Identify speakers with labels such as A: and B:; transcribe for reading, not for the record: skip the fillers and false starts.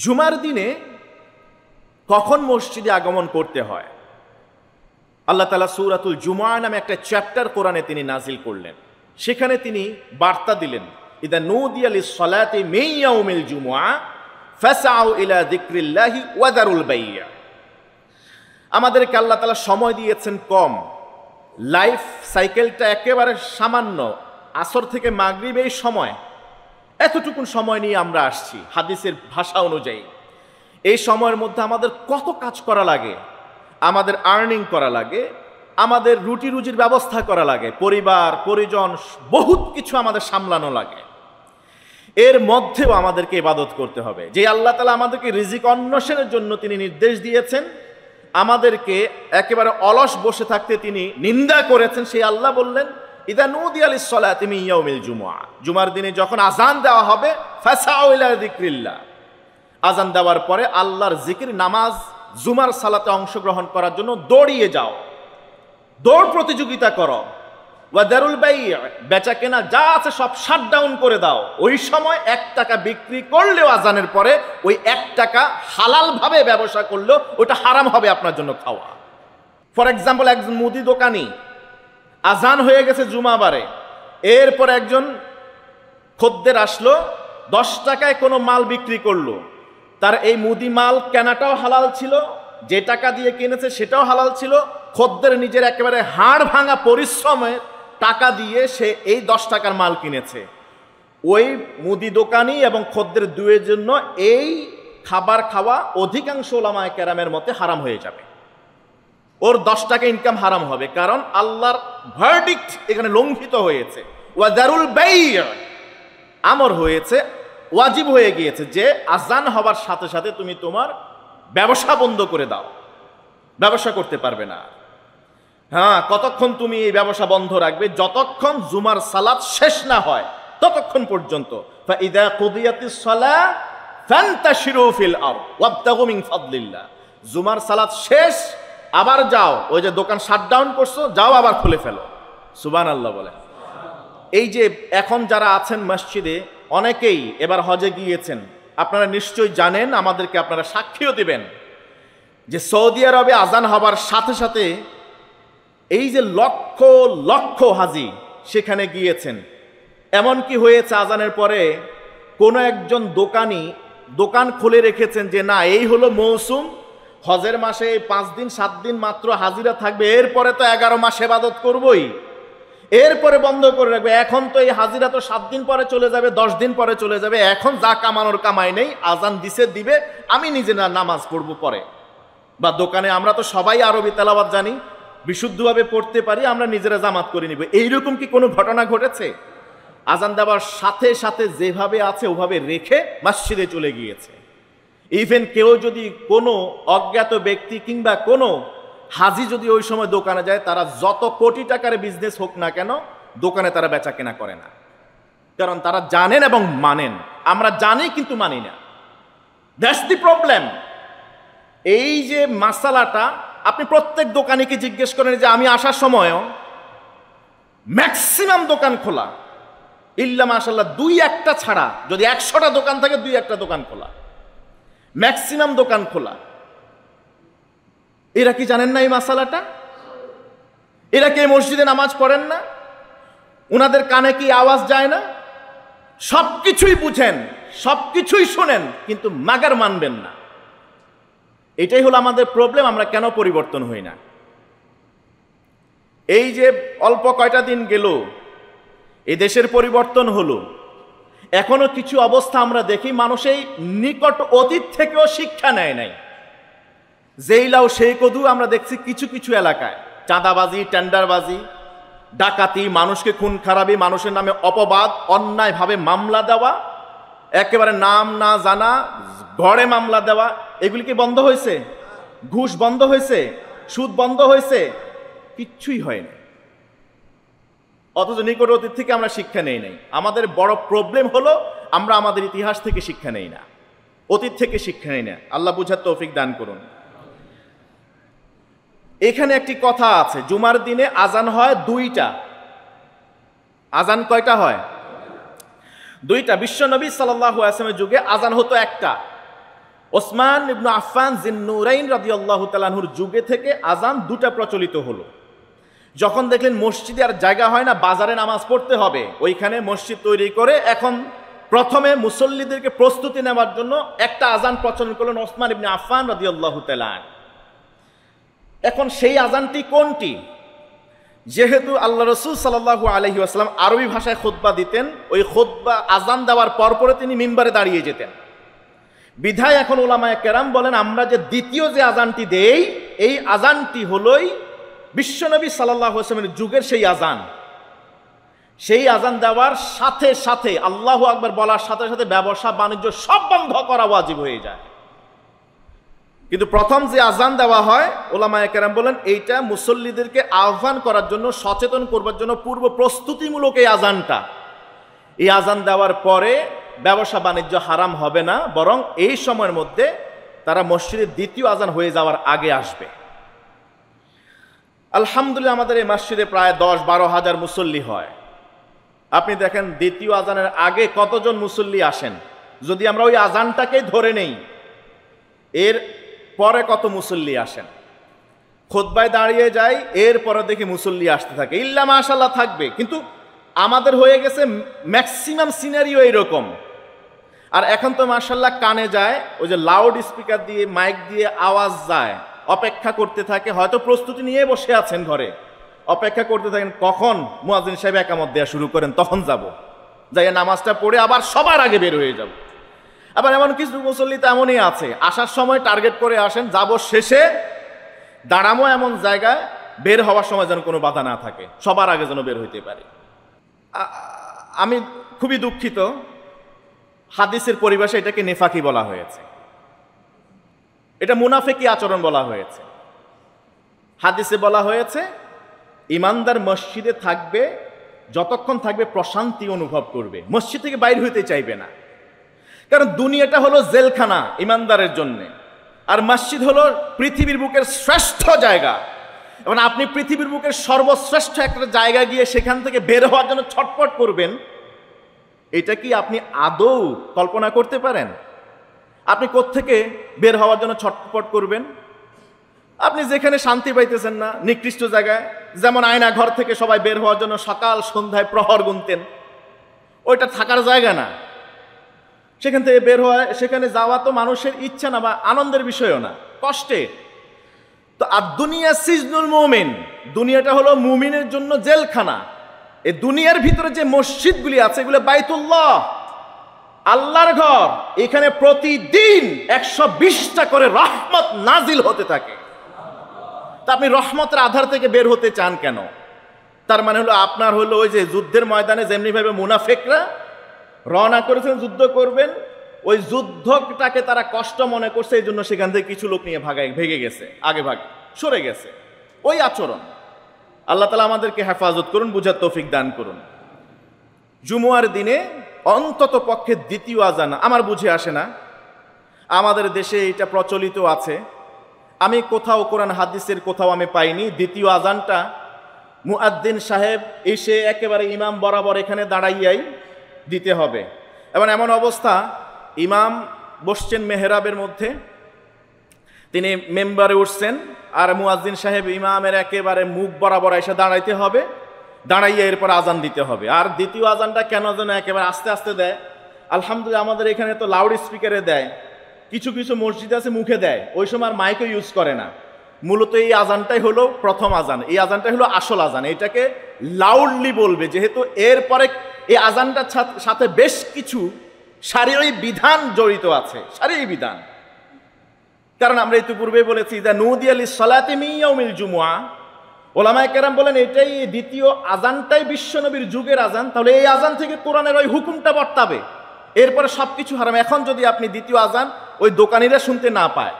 A: জুমার দিনে কখন মসজিদে আগমন করতে হয়? আল্লাহ তাআলা সূরাতুল জুমআ নামে একটা চ্যাপ্টার কোরআনে তিনি নাজিল করলেন। সেখানে তিনি বার্তা দিলেন, ইদা নুদিয়া লিস-সালাতি মিন ইয়াউমিল জুমআ ফাসআউ ইলা যিকরিল্লাহি ওয়া দারুল বাই'a। আমাদেরকে আল্লাহ তাআলা সময় দিয়েছেন কম, লাইফ সাইকেলটা একেবারে সামান্য, আসর থেকে মাগরিব এই সময়, এতটুকুন সময় নিয়ে আমরা আসছি হাদিসের ভাষা অনুযায়ী। এই সময়ের মধ্যে আমাদের কত কাজ করা লাগে, আমাদের আর্নিং করা লাগে, আমাদের রুটি রুজির ব্যবস্থা করা লাগে, পরিবার পরিজন বহুত কিছু আমাদের সামলানো লাগে। এর মধ্যেও আমাদেরকে ইবাদত করতে হবে। যে আল্লাহ তাআলা আমাদেরকে রিজিক অন্বেষণের জন্য তিনি নির্দেশ দিয়েছেন, আমাদেরকে একেবারে অলস বসে থাকতে তিনি নিন্দা করেছেন, সেই আল্লাহ বললেন ইদা নুদিয়া লিস-সালাতি মিন ইয়াউমিল জুমআ, জুমার দিনে যখন আযান দেওয়া হবে ফাসআউ ইলা যিকরিল্লাহ, আযান দেওয়ার পরে আল্লাহর জিকির নামাজ জুমার সালাতে অংশগ্রহণ করার জন্য দৌড়িয়ে যাও, দৌড় প্রতিযোগিতা করো। ওয়া দারুল বাই'a, বেচা কেনা যা আছে সব শাটডাউন করে দাও। ওই সময় 1 টাকা বিক্রি করলেও আযানের পরে ওই 1 টাকা হালাল ভাবে ব্যবসা করলেও ওটা হারাম হবে আপনার জন্য খাওয়া। ফর এক্সাম্পল, একজন মুদি দোকানি, আযান হয়ে গেছে জুমাবারে, এরপর একজন খদ্দের আসলো, 10 টাকায় কোনো মাল বিক্রি করলো, তার এই মুদি মাল কেনাটাও হালাল ছিল, যে টাকা দিয়ে কিনেছে সেটাও হালাল ছিল, খদ্দের নিজের একেবারে হাড় ভাঙা পরিশ্রমের টাকা দিয়ে সে এই 10 টাকার মাল কিনেছে। ওই মুদি দোকানি এবং খদ্দের দুয়ের জন্য এই খাবার খাওয়া অধিকাংশ উলামায়ে কেরামের মতে হারাম হয়ে যাবে। ওর 10 টাকা ইনকাম হারাম হবে, কারণ আল্লাহর ভার্ডিক্ট এখানে লঙ্ঘিত হয়েছে। ওয়া দারুল বাই'a, আমর হয়েছে, ওয়াজিব হয়ে গিয়েছে যে আযান হবার সাথে সাথে তুমি তোমার ব্যবসা বন্ধ করে দাও, ব্যবসা করতে পারবে না। হ্যাঁ, কতক্ষণ তুমি এই ব্যবসা বন্ধ রাখবে? যতক্ষণ জুমার সালাত শেষ না হয় ততক্ষণ পর্যন্ত। ফাইদা কুদিয়াতিস সালাহ ফান্তাশিরু ফিল আরদ ওয়াবতাগু মিন ফাদলিল্লাহ, জুমার সালাত শেষ, আবার যাও, ওই যে দোকান শাটডাউন করছো, যাও আবার খুলে ফেলো। সুবহানাল্লাহ বলে। এই যে এখন যারা আছেন মসজিদে, অনেকেই এবার হজে গিয়েছেন, আপনারা নিশ্চয়ই জানেন, আমাদেরকে আপনারা সাক্ষীও দিবেন যে সৌদি আরবে আযান হবার সাথে সাথে এই যে লক্ষ লক্ষ হাজি সেখানে গিয়েছেন। এমন কি হয়েছে, আযানের পরে কোনো একজন দোকানি দোকান খুলে রেখেছেন যে না, এই হলো মৌসুম, হজের মাসে 5 দিন 7 দিন মাত্র হাজিরা থাকবে, এরপরে তো 11 মাস ইবাদত করবই, এরপরে বন্ধ করে রাখবে। এখন তো এই হাজিরা তো 7 দিন পরে চলে যাবে, 10 দিন পরে চলে যাবে, এখন যা কামানোর কামাই নেই, আযান দিছে দিবে, আমি নিজে না নামাজ পড়বো পরে। বা দোকানে আমরা তো সবাই আরবি তেলাওয়াত জানি, বিশুদ্ধভাবে পড়তে পারি, আমরা নিজেরা জামাত করে নিব। এইরকম কি কোনো ঘটনা ঘটেছে? আযান দেওয়ার সাথে সাথে যেভাবে আছে ওভাবে রেখে মসজিদে চলে গিয়েছে। ইভেন কেউ যদি কোনো অজ্ঞাত ব্যক্তি কিংবা কোনো হাজি যদি ওই সময় দোকানে যায়, তারা যত কোটি টাকার বিজনেস হোক না কেন, দোকানে তারা বেচা কেনা করে না, কারণ তারা জানেন এবং মানেন। আমরা জানি কিন্তু মানি না, দ্যাটস দি প্রবলেম। এই যে মাসালাটা আপনি প্রত্যেক দোকানিকে জিজ্ঞেস করেন যে আমি আসার সময়ও ম্যাক্সিমাম দোকান খোলা, ইল্লা মাশাআল্লাহ 2-1টা ছাড়া, যদি 100টা দোকান থাকে 2-1টা দোকান খোলা, ম্যাক্সিমাম দোকান খোলা। এরা কি জানেন না এই মাসালাটা? এরা কি মসজিদে নামাজ পড়েন না? ওনাদের কানে কি আওয়াজ যায় না? সবকিছুই বুঝেন, সবকিছুই শোনেন, কিন্তু মাগার মানবেন না। এটাই হলো আমাদের প্রবলেম। আমরা কেন পরিবর্তন হই না? এই যে অল্প কয়টা দিন গেল, এই দেশের পরিবর্তন হলো, এখনো কিছু অবস্থা আমরা দেখি, মানুষ এই নিকট অতীত থেকেও শিক্ষা নেয় নাই। যেই লাও সেই কদু আমরা দেখছি কিছু কিছু এলাকায়, চাঁদাবাজি, টেন্ডারবাজি, ডাকাতি, মানুষকে খুন খারাপি, মানুষের নামে অপবাদ, অন্যায়ভাবে মামলা দেওয়া, একেবারে নাম না জানা ঘরে মামলা দেওয়া, এগুলি কি বন্ধ হয়েছে? ঘুষ বন্ধ হয়েছে? সুদ বন্ধ হয়েছে? কিচ্ছুই হয়নি। অথচ নিকট অতীত থেকে আমরা শিক্ষা নেই নাই। আমাদের বড় প্রবলেম হলো আমরা আমাদের ইতিহাস থেকে শিক্ষা নেই না, অতীত থেকে শিক্ষা নেই না। আল্লাহ বুঝার তৌফিক দান করুন। এখানে একটি কথা আছে, জুমার দিনে আযান হয় 2টা। আযান কয়টা হয়? 2টা। বিশ্বনবী সাল্লাল্লাহু আলাইহি ওয়াসাল্লামের যুগে আযান হতো 1টা। ওসমান ইবনে আফফান যিন্নুরাইন রাদিয়াল্লাহু তাআলা আনহুর যুগে থেকে আজান দুটা প্রচলিত হলো। যখন দেখলেন মসজিদে আর জায়গা হয় না, বাজারে নামাজ পড়তে হবে, ওইখানে মসজিদ তৈরি করে এখন প্রথমে মুসল্লিদেরকে প্রস্তুতি নেওয়ার জন্য একটা আজান প্রচলন করলেন ওসমান ইবনে আফফান রাদিয়াল্লাহু তাআলা। এখন সেই আজানটি কোনটি? যেহেতু আল্লাহ রাসূল সাল্লাল্লাহু আলাইহি ওয়াসাল্লাম আরবি ভাষায় খুতবা দিতেন, ওই খুতবা আজান দেওয়ার পরে তিনি মিম্বারে দাঁড়িয়ে যেতেন। বিধায় এখন উলামায়ে কেরাম বলেন আমরা যে দ্বিতীয় যে আজানটি দেই, এই আজানটি হলোই বিশ্বনবী সাল্লাল্লাহু আলাইহি ওয়াসাল্লামের যুগের সেই আজান। সেই আজান দেওয়ার সাথে সাথে আল্লাহু আকবার বলার সাথে সাথে ব্যবসা বাণিজ্য সব বন্ধ করা ওয়াজিব হয়ে যায়। কিন্তু প্রথম যে আজান দেওয়া হয়, উলামায়ে কেরাম বলেন এইটা মুসল্লিদেরকে আহ্বান করার জন্য, সচেতন করবার জন্য পূর্ব প্রস্তুতিমূলক এই আজানটা। এই আজান দেওয়ার পরে ব্যবসা বাণিজ্য হারাম হবে না, বরং এই সময়ের মধ্যে তারা মসজিদের দ্বিতীয় আজান হয়ে যাওয়ার আগে আসবে। আলহামদুলিল্লাহ আমাদের এই মসজিদে প্রায় 10-12 হাজার মুসল্লি হয়। আপনি দেখেন দ্বিতীয় আজানের আগে কতজন মুসল্লি আসেন। যদি আমরা ওই আজানটাকেই ধরে নেই, এর পরে কত মুসল্লি আসেন। খুতবায় দাঁড়িয়ে যাই, এরপরে দেখি মুসল্লি আসতে থাকে, ইল্লা মাশাআল্লাহ থাকবে। কিন্তু আমাদের হয়ে গেছে ম্যাক্সিমাম সিনারিও এইরকম। আর এখন তো মাশাআল্লাহ কানে যায়, ওই যে লাউড স্পিকার দিয়ে মাইক দিয়ে আওয়াজ যায়, অপেক্ষা করতে থাকে। হয়তো প্রস্তুতি নিয়ে বসে আছেন ঘরে, অপেক্ষা করতে থাকেন কখন মুয়াজ্জিন সাহেব একামত দেওয়া শুরু করেন, তখন যাব, যাই নামাজটা পড়ে আবার সবার আগে বের হয়ে যাব। আবার এমন কিছু মুসল্লি তো এমনই আছে, আসার সময় টার্গেট করে আসেন, যাব শেষে দাঁড়ামো এমন জায়গায়, বের হওয়ার সময় যেন কোনো বাধা না থাকে, সবার আগে যেন বের হইতে পারে। আমি খুবই দুঃখিত, হাদিসের পরিভাষায় এটাকে নেফাকি বলা হয়েছে, এটা মুনাফিকি আচরণ বলা হয়েছে। হাদিসে বলা হয়েছে ইমানদার মসজিদে থাকবে, যতক্ষণ থাকবে প্রশান্তি অনুভব করবে, মসজিদ থেকে বাইরে হইতে চাইবে না। কারণ দুনিয়াটা হলো জেলখানা ইমানদারের জন্য, আর মসজিদ হলো পৃথিবীর বুকের শ্রেষ্ঠ জায়গা। এবং আপনি পৃথিবীর বুকের সর্বশ্রেষ্ঠ একটা জায়গা গিয়ে সেখান থেকে বের হওয়ার জন্য ছটফট করবেন, এটা কি আপনি আদৌ কল্পনা করতে পারেন? আপনি কোত্থেকে বের হওয়ার জন্য ছটফট করবেন? আপনি যেখানে শান্তি পাইতেছেন না, নিকৃষ্ট জায়গায়, যেমন আয়না ঘর থেকে সবাই বের হওয়ার জন্য সকাল সন্ধ্যায় প্রহর গুনতেন, ওইটা থাকার জায়গা না। সেখান থেকে বের হওয়া, সেখানে যাওয়া তো মানুষের ইচ্ছা না বা আনন্দের বিষয়ও না, কষ্টে। তো আর দুনিয়া সিজনুল মুমিন, দুনিয়াটা হলো মুমিনের জন্য জেলখানা। এই দুনিয়ার ভিতরে যে মসজিদগুলি আছে, এগুলো বাইতুল্লাহ, আল্লাহর ঘর। এখানে প্রতিদিন 120টা করে রহমত নাজিল হতে থাকে। তা আপনি রহমতের আধার থেকে বের হতে চান কেন? তার মানে হলো আপনার হলো ওই যে যুদ্ধের ময়দানে যেমনি ভাবে মুনাফিকরা রওনা করেছেন যুদ্ধ করবেন, ওই যুদ্ধটাকে তারা কষ্ট মনে করছে, এই জন্য সেখান থেকে কিছু লোক নিয়ে ভেগে গেছে, আগে ভাগে সরে গেছে। ওই আচরণ। আল্লাহ তাআলা আমাদেরকে হেফাজত করুন, বুঝার তৌফিক দান করুন। জুমুয়ার দিনে অন্তত পক্ষে দ্বিতীয় আজান আমার বুঝে আসে না, আমাদের দেশে এটা প্রচলিত আছে, আমি কোথাও কোরআন হাদিসের কোথাও আমি পাইনি। দ্বিতীয় আজানটা মুয়াজ্জিন সাহেব এসে একেবারে ইমাম বরাবর এখানে দাঁড়াইয়াই দিতে হবে। এবং এমন অবস্থা, ইমাম বসছেন মেহরাবের মধ্যে, তিনি মেম্বারে উঠছেন, আর মুয়াজ্জিন সাহেব ইমামের একেবারে মুখ বরাবর এসে দাঁড়াইতে হবে, দাঁড়াইয়া এরপর আজান দিতে হবে। আর দ্বিতীয় আজানটা কেন যেন একেবারে আস্তে আস্তে দেয়। আলহামদুলিল্লাহ আমাদের এখানে তো লাউড স্পিকারে দেয়, কিছু কিছু মসজিদ আছে মুখে দেয়, ওই সময় আর মাইকও ইউজ করে না। মূলত এই আজানটাই হলো প্রথম আজান, এই আজানটাই হলো আসল আজান, এটাকে লাউডলি বলবে। যেহেতু এরপরে এই আজানটার সাথে বেশ কিছু শারঈ বিধান জড়িত আছে, শারঈ বিধান। কারণ আমরা ইতিপূর্বে বলেছি যে নুদিয়া লিস-সালাতি মিন ইয়াউমিল জুমুআহ, ওলামায়ে কেরাম বলেন এটাই দ্বিতীয় আজানটাই বিশ্বনবীর যুগের আজান, তাহলে এই আজান থেকে কোরআনের ওই হুকুমটা বর্তাবে, এরপরে সবকিছু হারাম। এখন যদি আপনি দ্বিতীয় আজান ওই দোকানিরা শুনতে না পায়,